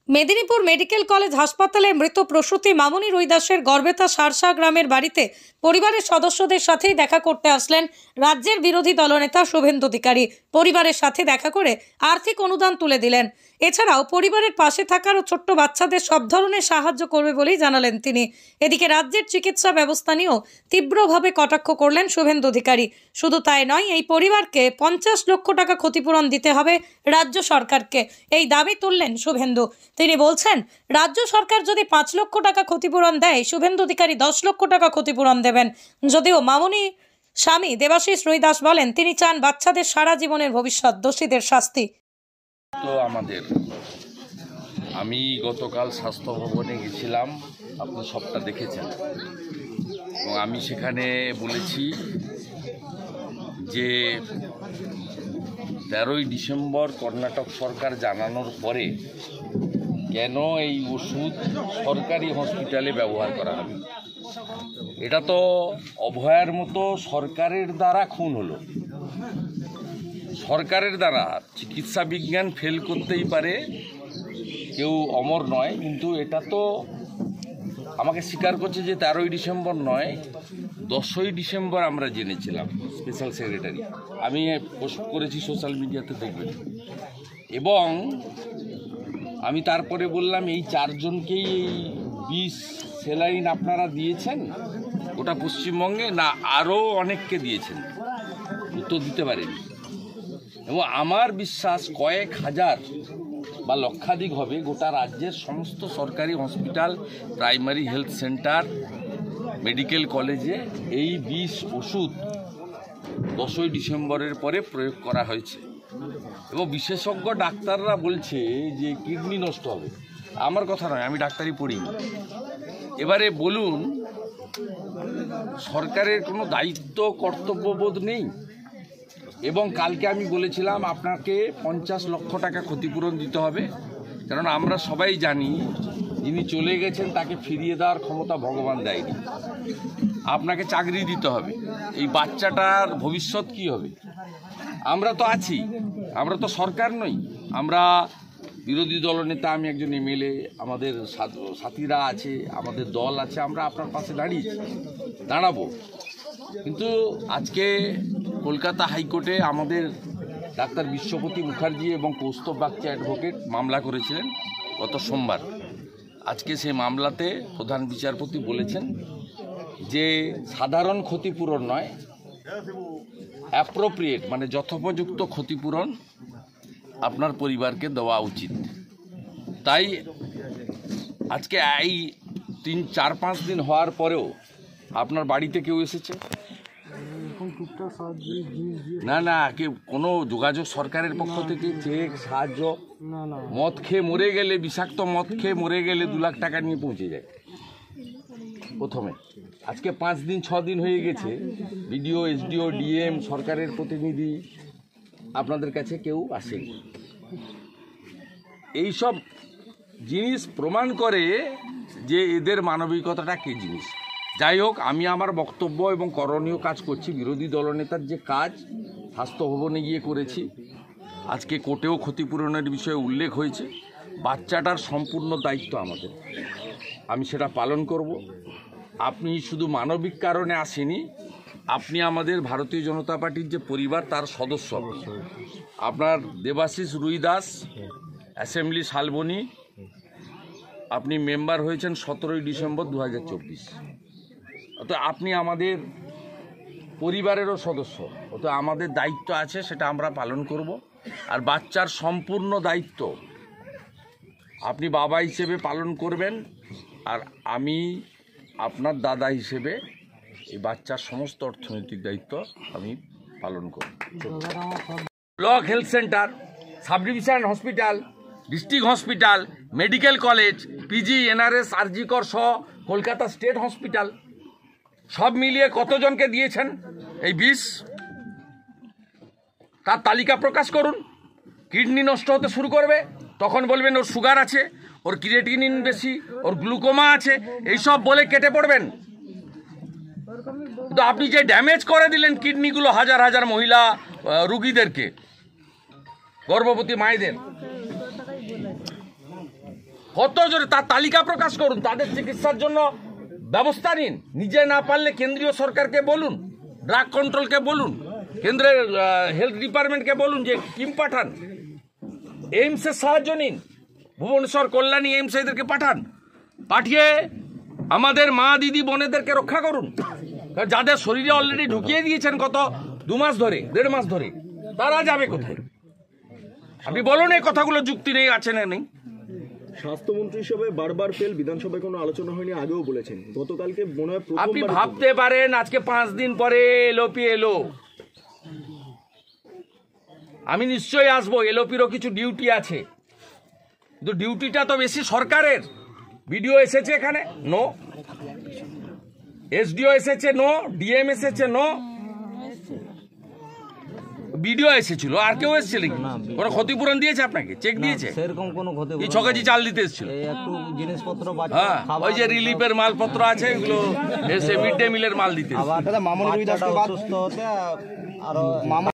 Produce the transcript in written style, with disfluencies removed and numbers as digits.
Medinipur medical college হাসপাতালে মৃত প্রসূতি মামনি রুইদাসের গর্বেতা সারসা গ্রামের বাড়িতে পরিবারের সদস্যদের সাথেই দেখা করতে আসলেন রাজ্যের বিরোধী দলনেতা শুভেন্দু অধিকারী। পরিবারের সাথে দেখা করে আর্থিক অনুদান তুলে দিলেন। এছাড়াও পরিবারের পাশে থাকার ও ছোট্ট বাচ্চাদের সব ধরনের সাহায্য করবে বলেই জানালেন তিনি। এদিকে রাজ্যের চিকিৎসা ব্যবস্থা নিয়েও তীব্রভাবে কটাক্ষ করলেন শুভেন্দু অধিকারী। শুধু তাই নয়, এই পরিবারকে 50 লক্ষ টাকা ক্ষতিপূরণ দিতে হবে রাজ্য সরকারকে, এই দাবি তুললেন শুভেন্দু। তিনি বলছেন, রাজ্য সরকার যদি 5 লক্ষ টাকা ক্ষতিপূরণ দেয়, শুভেন্দু অধিকারী 10 লক্ষ টাকা ক্ষতিপূরণ দেবেন। যদিও মামনি স্বামী দেবাশিস রুইদাস বলেন, তিনি চান বাচ্চাদের সারা জীবনের ভবিষ্যৎ, দোষীদের শাস্তি। তো আমি গতকাল স্বাস্থ্য ভবনে গেছিলাম, আপনি সবটা দেখেছেন, এবং আমি সেখানে বলেছি যে 13ই ডিসেম্বর কর্ণাটক সরকার জানানোর পরে কেন এই ওষুধ সরকারি হসপিটালে ব্যবহার করা হবে। এটা তো অভয়ার মতো সরকারের দ্বারা খুন হলো। সরকারের দ্বারা চিকিৎসা বিজ্ঞান ফেল করতেই পারে, কেউ অমর নয়, কিন্তু এটা তো আমাকে স্বীকার করছে যে 13ই ডিসেম্বর নয়, 10ই ডিসেম্বর আমরা জেনেছিলাম। স্পেশাল সেক্রেটারি, আমি পোস্ট করেছি সোশ্যাল মিডিয়াতে, দেখবেন। এবং আমি তারপরে বললাম, এই 4 জনকেই এই 20 স্যালাইন আপনারা দিয়েছেন ওটা পশ্চিমবঙ্গে, না আরও অনেককে দিয়েছেন? উত্তর দিতে পারেনি। এবং আমার বিশ্বাস কয়েক হাজার বা লক্ষাধিক হবে গোটা রাজ্যের সমস্ত সরকারি hospital, primary health centre, medical কলেজে এই 20 ওষুধ 10ই ডিসেম্বরের পরে প্রয়োগ করা হয়েছে। এবং বিশেষজ্ঞ ডাক্তাররা বলছে যে কিডনি নষ্ট হবে। আমার কথা নয়, আমি ডাক্তারি পড়িনি। এবারে বলুন, সরকারের কোনো দায়িত্ব কর্তব্যবোধ নেই? এবং কালকে আমি বলেছিলাম আপনাকে 50 লক্ষ টাকা ক্ষতিপূরণ দিতে হবে, কারণ আমরা সবাই জানি যিনি চলে গেছেন তাকে ফিরিয়ে দেওয়ার ক্ষমতা ভগবান দেয়নি। আপনাকে চাকরি দিতে হবে। এই বাচ্চাটার ভবিষ্যৎ কি হবে? আমরা তো আছি, আমরা তো সরকার নই, আমরা বিরোধী দলনেতা, আমি একজন এমএলএ, আমাদের সাথীরা আছে, আমাদের দল আছে, আমরা আপনার পাশে দাঁড়াবো। কিন্তু আজকে কলকাতা হাইকোর্টে আমাদের ডাক্তার বিশ্বপতি মুখার্জি এবং কৌস্তব বাগচি অ্যাডভোকেট মামলা করেছিলেন গত সোমবার। আজকে সেই মামলাতে প্রধান বিচারপতি বলেছেন যে সাধারণ ক্ষতিপূরণ নয়, অ্যাপ্রোপ্রিয়েট মানে যথোপযুক্ত ক্ষতিপূরণ আপনার পরিবারকে দেওয়া উচিত। তাই আজকে এই 3-4-5 দিন হওয়ার পরেও আপনার বাড়িতে কেউ এসেছে? না, কেউ কোনো যোগাযোগ সরকারের পক্ষ থেকে চেক সাহায্য? মদ খেয়ে মরে গেলে, বিষাক্ত মদ খেয়ে মরে গেলে 2 লাখ টাকা নিয়ে পৌঁছে যায় প্রথমে। আজকে 5 দিন 6 দিন হয়ে গেছে, বিডিও, এসডিও, ডিএম, সরকারের প্রতিনিধি আপনাদের কাছে কেউ আসেনি। এইসব জিনিস প্রমাণ করে যে এদের মানবিকতাটা কী জিনিস। যাই হোক, আমি আমার বক্তব্য এবং করণীয় কাজ করছি। বিরোধী দলনেতার যে কাজ স্বাস্থ্য ভবনে গিয়ে করেছি, আজকে কোর্টেও ক্ষতিপূরণের বিষয়ে উল্লেখ হয়েছে। বাচ্চাটার সম্পূর্ণ দায়িত্ব আমাদের, আমি সেটা পালন করব। আপনি শুধু মানবিক কারণে আসেনি, আপনি আমাদের ভারতীয় জনতা পার্টির যে পরিবার তার সদস্য। আপনার দেবাশিস রুইদাস অ্যাসেম্বলি শালবনী, আপনি মেম্বার হয়েছেন 17ই ডিসেম্বর 2024। অত আপনি আমাদের পরিবারেরও সদস্য, অত আমাদের দায়িত্ব আছে, সেটা আমরা পালন করব। আর বাচ্চার সম্পূর্ণ দায়িত্ব আপনি বাবা হিসেবে পালন করবেন, আর আমি আপনার দাদা হিসেবে এই বাচ্চার সমস্ত অর্থনৈতিক দায়িত্ব আমি পালন করব। Block health centre, sub division hospital, district hospital, medical college, PG, NRS, RG Kar সহ কলকাতা স্টেট হসপিটাল, সব মিলিয়ে কতজনকে দিয়েছেন এই 20? তার তালিকা প্রকাশ করুন। কিডনি নষ্ট হতে শুরু করবে, তখন বলবেন ওর সুগার আছে, ওর ক্রিয়েটিনিন বেশি, ওর গ্লুকোমা আছে, এইসব বলে কেটে পড়বেন। কিন্তু আপনি যে ড্যামেজ করে দিলেন কিডনিগুলো হাজার হাজার মহিলা রুগীদেরকে, গর্ভবতী মায়েদের, কত জোরে তার তালিকা প্রকাশ করুন, তাদের চিকিৎসার জন্য ব্যবস্থা নিন। নিজে না পারলে কেন্দ্রীয় সরকারকে বলুন, ড্রাগ কন্ট্রোলকে বলুন, কেন্দ্রের হেলথ ডিপার্টমেন্টকে বলুন যে টিম পাঠান, এইমসের সাহায্য নিন, ভুবনেশ্বর কল্যাণী এইমস এদেরকে পাঠান, পাঠিয়ে আমাদের মা দিদি বোনেদেরকে রক্ষা করুন। কারণ যাদের শরীরে অলরেডি ঢুকিয়ে দিয়েছেন গত 2 মাস ধরে, 1.5 মাস ধরে, তারা যাবে কোথায়? আপনি বলুন এই কথাগুলো যুক্তি নেই, আছে না নেই? স্বাস্থ্যমন্ত্রী হিসেবে বারবার ফেল, বিধানসভায় কোনো আলোচনা হয়নি, আগেও বলেছেন। গতকালকে মনে হয় আপনি প্রথমবার ভাবতে পারেন আজকে 5 দিন পরে এলওপি এলো, আমি নিশ্চয়ই আসবো। এলওপিরও কিছু ডিউটি আছে, কিন্তু ডিউটিটা তো বেশি সরকারের। বিডিও এসেছে এখানে, নো। এসডিও এসেছে, নো। ডিএম এসেছে, নো। বিডিও এসেছিল, আর কেউ এসেছিল কি? কোনো ক্ষতিপূরণ দিয়েছে আপনাকে? চেক দিয়েছে? সেরকম কোনো ক্ষতি এই 6 কেজি চাল দিতে এসেছিল। এই একটু জিনিসপত্র বাচ্চা হ্যাঁ, খাবার ওই যে রিলিফের মালপত্র আছে এগুলো এসে মিড ডে মিলের মাল দিতে এসেছিল। আবার বাচ্চাটা অসুস্থ হতে আরো